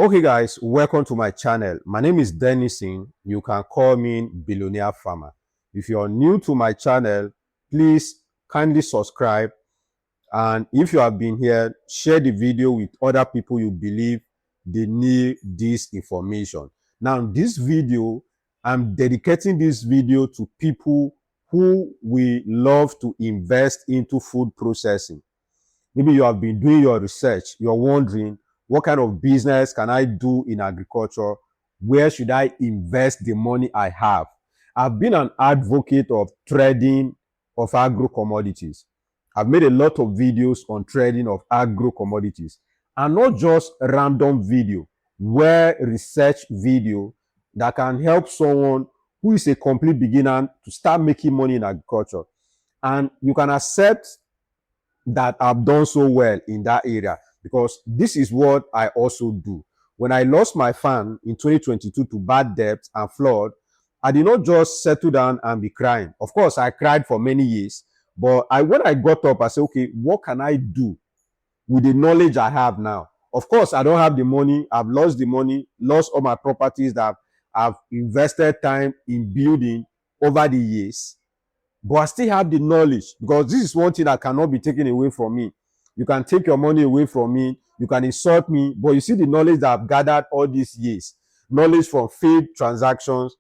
Okay, guys, welcome to my channel. My name is Denison. You can call me Billionaire Farmer. If you're new to my channel, please kindly subscribe. And if you have been here, share the video with other people you believe they need this information. Now, this video, I'm dedicating this video to people who will love to invest into food processing. Maybe you have been doing your research. You're wondering, what kind of business can I do in agriculture? Where should I invest the money I have? I've been an advocate of trading of agro commodities. I've made a lot of videos on trading of agro commodities, and not just random video, well research video that can help someone who is a complete beginner to start making money in agriculture. And you can accept that I've done so well in that area, because this is what I also do. When I lost my farm in 2022 to bad debt and flood, I did not just settle down and be crying. Of course, I cried for many years, but when I got up, I said, okay, what can I do with the knowledge I have now? Of course, I don't have the money. I've lost the money, lost all my properties that I've invested time in building over the years. But I still have the knowledge, because this is one thing that cannot be taken away from me. You can take your money away from me, you can insult me, but you see the knowledge that I've gathered all these years. Knowledge from failed transactions,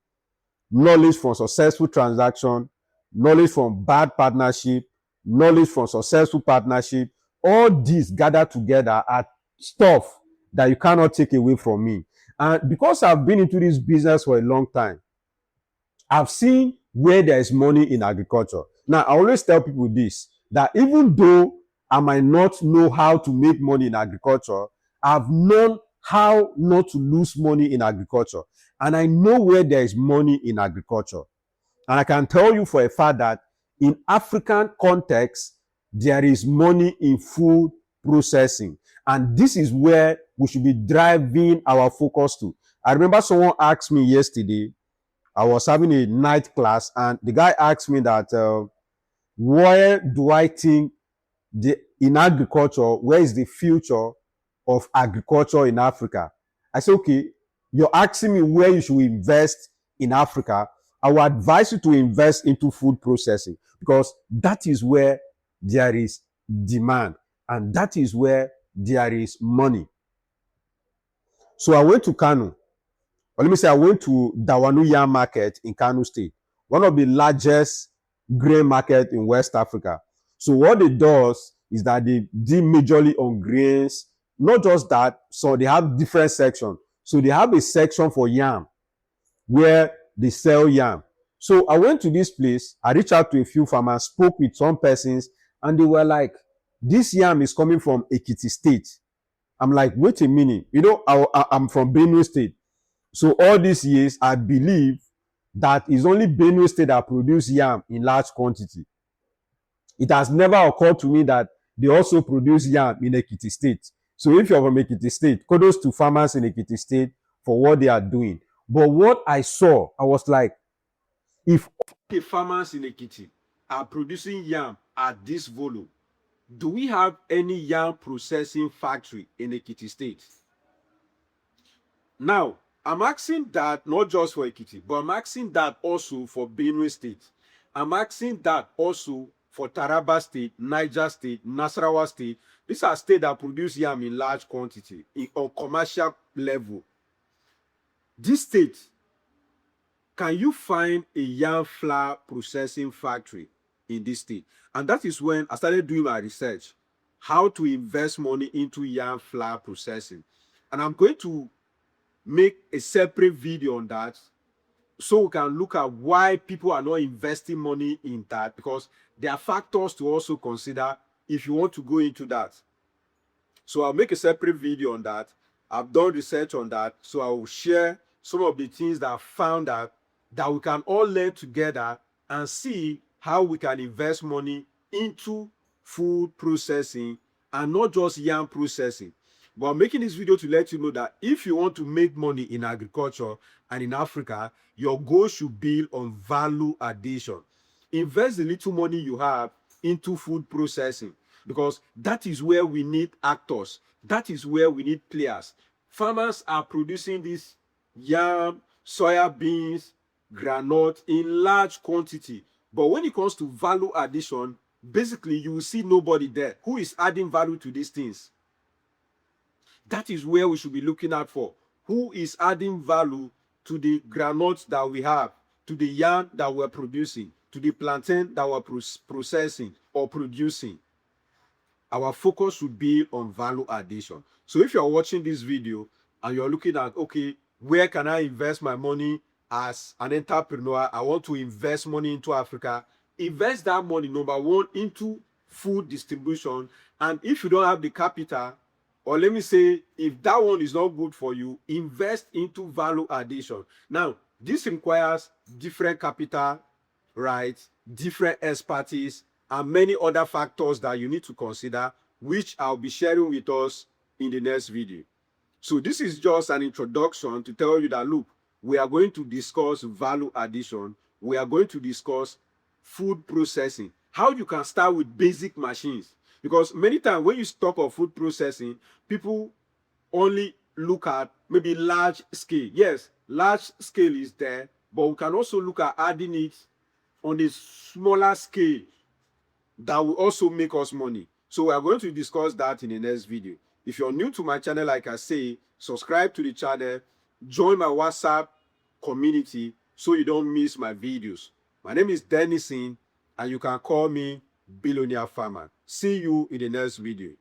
knowledge from successful transaction, knowledge from bad partnership, knowledge from successful partnership. All these gathered together are stuff that you cannot take away from me. And because I've been into this business for a long time, I've seen where there is money in agriculture. Now, I always tell people this, that even though I might not know how to make money in agriculture, I've known how not to lose money in agriculture. And I know where there is money in agriculture. And I can tell you for a fact that in African context, there is money in food processing. And this is where we should be driving our focus to. I remember someone asked me yesterday, I was having a night class, and the guy asked me that, where do I think in agriculture, where is the future of agriculture in Africa? I said, okay, you're asking me where you should invest in Africa. I will advise you to invest into food processing, because that is where there is demand, and that is where there is money. So I went to Kano. Or let me say, I went to Dawanu Yam Market in Kano State, one of the largest grain market in West Africa. So what it does is that they deal majorly on grains. Not just that, so they have different sections. So they have a section for yam where they sell yam. So I went to this place, I reached out to a few farmers, spoke with some persons, and they were like, this yam is coming from Ekiti State. I'm like, wait a minute, I'm from Benue State. So all these years, I believe that it's only Benue State that produce yam in large quantity. It has never occurred to me that they also produce yam in Ekiti State. So if you're from Ekiti State, kudos to farmers in Ekiti State for what they are doing. But what I saw, I was like, if the farmers in Ekiti are producing yam at this volume, do we have any yam processing factory in Ekiti State? Now, I'm asking that not just for Ekiti, but I'm asking that also for Benue State. I'm asking that also for Taraba State, Niger State, Nasarawa State. These are states that produce yam in large quantity on commercial level. This state, can you find a yam flour processing factory in this state? And that is when I started doing my research, how to invest money into yam flour processing. And I'm going to make a separate video on that, so we can look at why people are not investing money in that, because there are factors to also consider if you want to go into that. So I'll make a separate video on that. I've done research on that, so I will share some of the things that I found out that we can all learn together and see how we can invest money into food processing and not just yam processing. But I'm making this video to let you know that if you want to make money in agriculture and in Africa, your goal should be on value addition. Invest the little money you have into food processing, because that is where we need actors. That is where we need players. Farmers are producing this yam, soya beans, granite in large quantity. But when it comes to value addition, basically you will see nobody there who is adding value to these things. That is where we should be looking out for. Who is adding value to the granite that we have, to the yam that we're producing, to the plantain that we're processing or producing? Our focus should be on value addition. So if you're watching this video and you're looking at, okay, where can I invest my money as an entrepreneur? I want to invest money into Africa. Invest that money, number one, into food distribution. And if you don't have the capital, or let me say, if that one is not good for you, invest into value addition. Now, this requires different capital, right? Different expertise, and many other factors that you need to consider, which I'll be sharing with us in the next video. So this is just an introduction to tell you that, look, we are going to discuss value addition. We are going to discuss food processing, how you can start with basic machines. Because many times when you talk of food processing, people only look at maybe large scale. Yes, large scale is there, but we can also look at adding it on a smaller scale that will also make us money. So we are going to discuss that in the next video. If you're new to my channel, like I say, subscribe to the channel, join my WhatsApp community so you don't miss my videos. My name is Dennison, and you can call me Billionaire Farmer. See you in the next video.